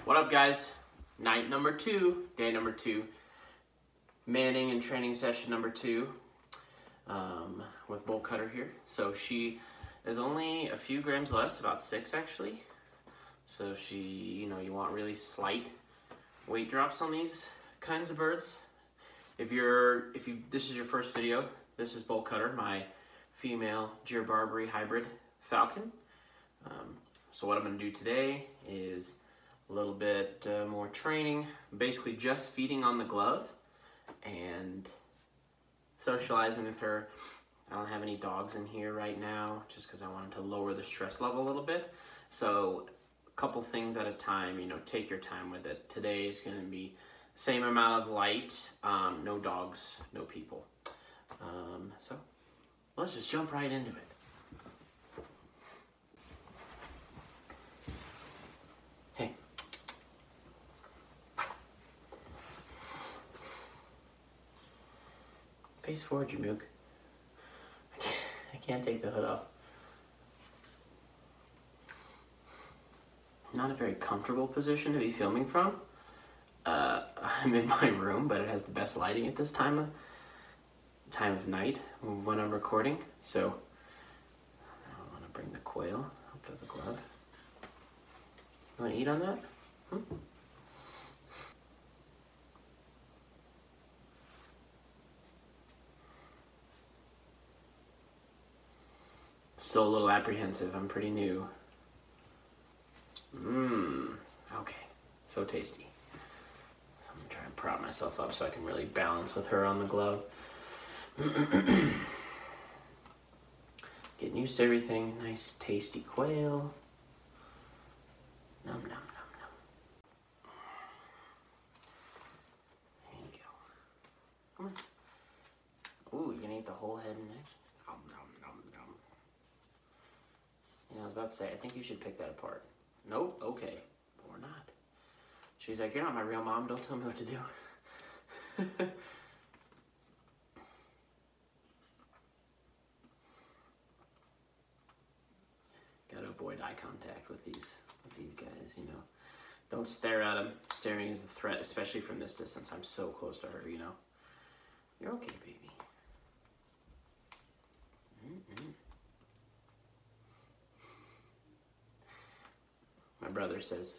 What up, guys? Night number 2, day number 2, manning and training session number 2 with Boltcutter here. So she is only a few grams less, about 6 actually. So she, you want really slight weight drops on these kinds of birds. This is your first video, this is Boltcutter, my female Gyr Barbary hybrid falcon. So what I'm going to do today is a little bit more training, basically just feeding on the glove and socializing with her. I don't have any dogs in here right now just because I wanted to lower the stress level a little bit. So a couple things at a time, take your time with it. Today is going to be the same amount of light, no dogs, no people. So let's just jump right into it. Hey. Face forward, you mook. I can't take the hood off. Not a very comfortable position to be filming from. I'm in my room, but it has the best lighting at this time of night when I'm recording. So I want to bring the quail up to the glove. You want to eat on that? Still a little apprehensive. I'm pretty new. Okay. So tasty. So I'm gonna try and prop myself up so I can really balance with her on the glove. Getting used to everything. Nice tasty quail. Nom nom nom nom. There you go. Come on. Ooh, you gonna eat the whole head and neck? Nom nom nom nom. Yeah, I was about to say, I think you should pick that apart. Nope, okay, or not. She's like, you're not my real mom, don't tell me what to do. Gotta avoid eye contact with these guys, Don't stare at them. Staring is the threat, especially from this distance. I'm so close to her, You're okay, baby. My brother says,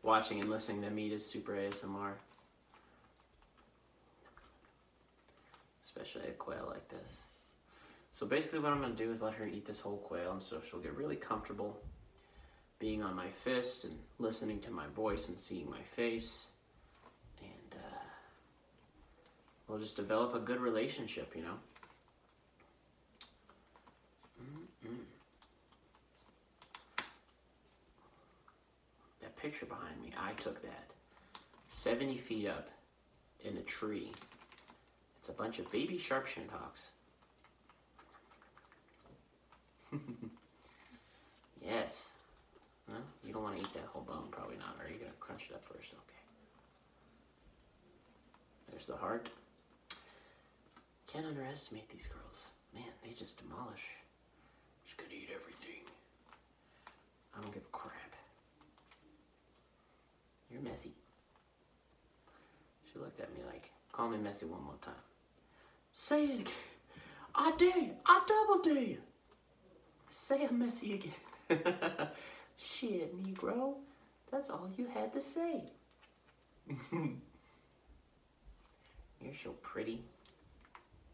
watching and listening to meat is super ASMR. Especially a quail like this. So basically what I'm going to do is let her eat this whole quail, and so she'll get really comfortable being on my fist and listening to my voice and seeing my face. And we'll just develop a good relationship, That picture behind me, I took that 70 feet up in a tree. It's a bunch of baby sharp-shinned hawks. Yes. Well, you don't want to eat that whole bone, probably not. Or are you going to crunch it up first? Okay. There's the heart. Can't underestimate these girls. Man, they just demolish. Just gonna eat everything. I don't give a crap. You're messy. She looked at me like, call me messy one more time. Say it again. I dare you. I double dare you. Say I'm messy again. Shit, Negro. That's all you had to say. You're so pretty.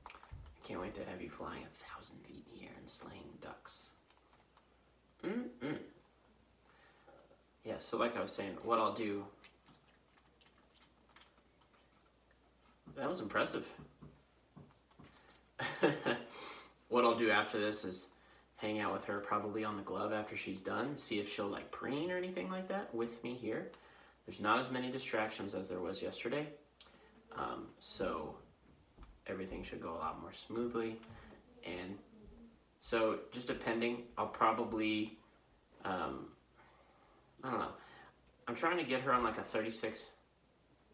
I can't wait to have you flying 1,000 feet in the air and slaying ducks. Yeah, so like I was saying, what I'll do... That was impressive. What I'll do after this is hang out with her probably on the glove after she's done, see if she'll like preen or anything like that with me here. There's not as many distractions as there was yesterday, so everything should go a lot more smoothly. And so just depending, I'll probably, I don't know. I'm trying to get her on like a 36.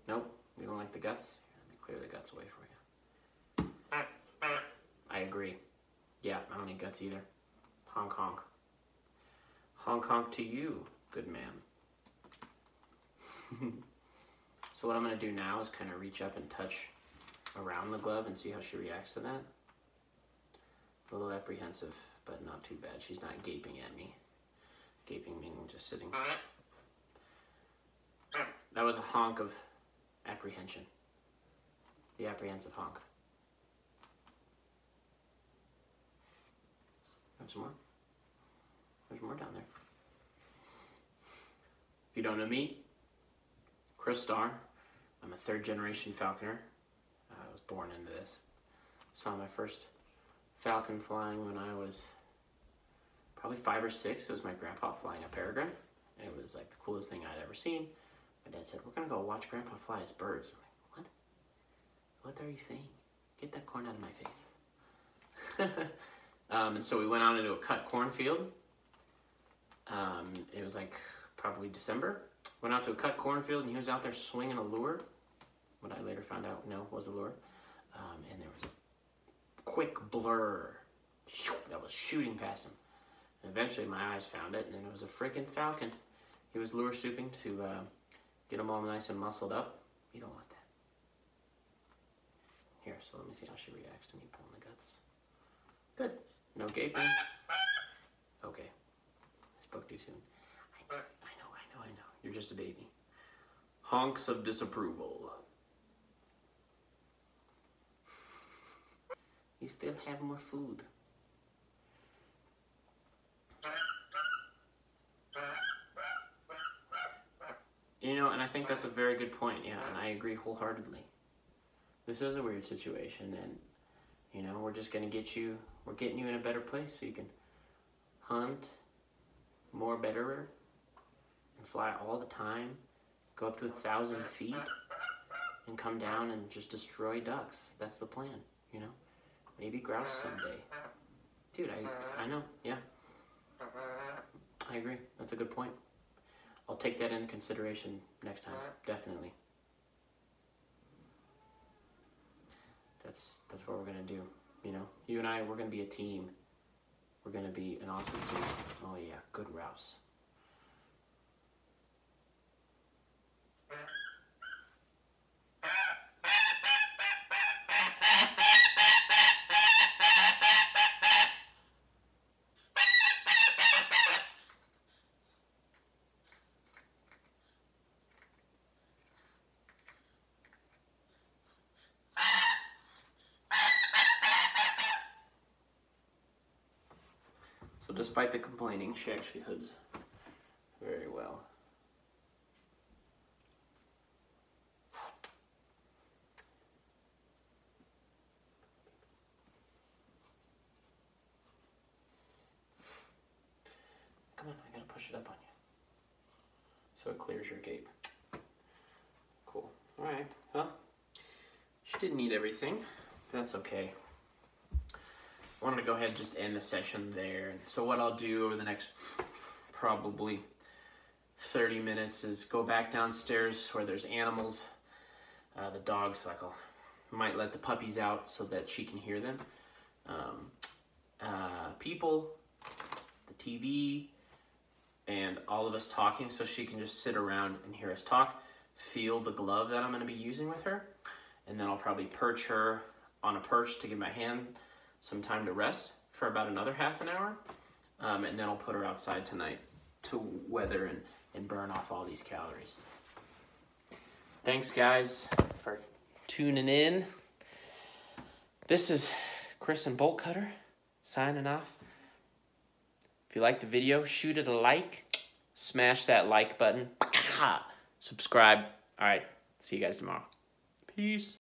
Nope, you don't like the guts? Let me clear the guts away for you. I agree. Yeah, I don't need guts either. Honk honk. Honk honk to you. Good man. So what I'm going to do now is kind of reach up and touch around the glove and see how she reacts to that. A little apprehensive, but not too bad. She's not gaping at me. Gaping meaning just sitting. That was a honk of apprehension. The apprehensive honk. Have some more. There's more down there. If you don't know me, Starr. I'm a 3rd generation falconer. I was born into this. Saw my first falcon flying when I was probably 5 or 6. It was my grandpa flying a peregrine. And it was like the coolest thing I'd ever seen. My dad said, "We're gonna go watch Grandpa fly his birds." I'm like, what? What are you saying? Get that corn out of my face. And so we went out into a cut cornfield. It was like probably December. Went out to a cut cornfield and he was out there swinging a lure. What I later found out, no, was a lure. And there was a quick blur that was shooting past him. And eventually my eyes found it, and it was a freaking falcon. He was lure stooping to get them all nice and muscled up. You don't want that. Here, so let me see how she reacts to me pulling the guts. Good. No gaping. Okay. I spoke too soon. I know. You're just a baby. Honks of disapproval. You still have more food. You know, and I think that's a very good point, yeah, and I agree wholeheartedly. This is a weird situation, and, you know, we're just going to get you, we're getting you in a better place so you can hunt more betterer and fly all the time, go up to 1,000 feet, and come down and just destroy ducks. That's the plan, you know? Maybe grouse someday. Dude, I know, yeah. I agree. That's a good point. I'll take that into consideration next time, definitely. That's what we're gonna do, you know? You and I, we're gonna be a team. We're gonna be an awesome team. Oh yeah, good rouse. So despite the complaining, she actually hoods very well. Come on, I gotta push it up on you. So it clears your gape. Cool. Alright, well, she didn't eat everything. That's okay. I wanted to go ahead and just end the session there. And so what I'll do over the next probably 30 minutes is go back downstairs where there's animals. The dogs, like might let the puppies out so that she can hear them. People, the TV, and all of us talking so she can just sit around and hear us talk. Feel the glove that I'm going to be using with her. And then I'll probably perch her on a perch to give my hand some time to rest for about another half an hour. And then I'll put her outside tonight to weather and burn off all these calories. Thanks guys for tuning in. This is Chris and Boltcutter signing off. If you liked the video, shoot it a like. Smash that like button. Subscribe. All right, see you guys tomorrow. Peace.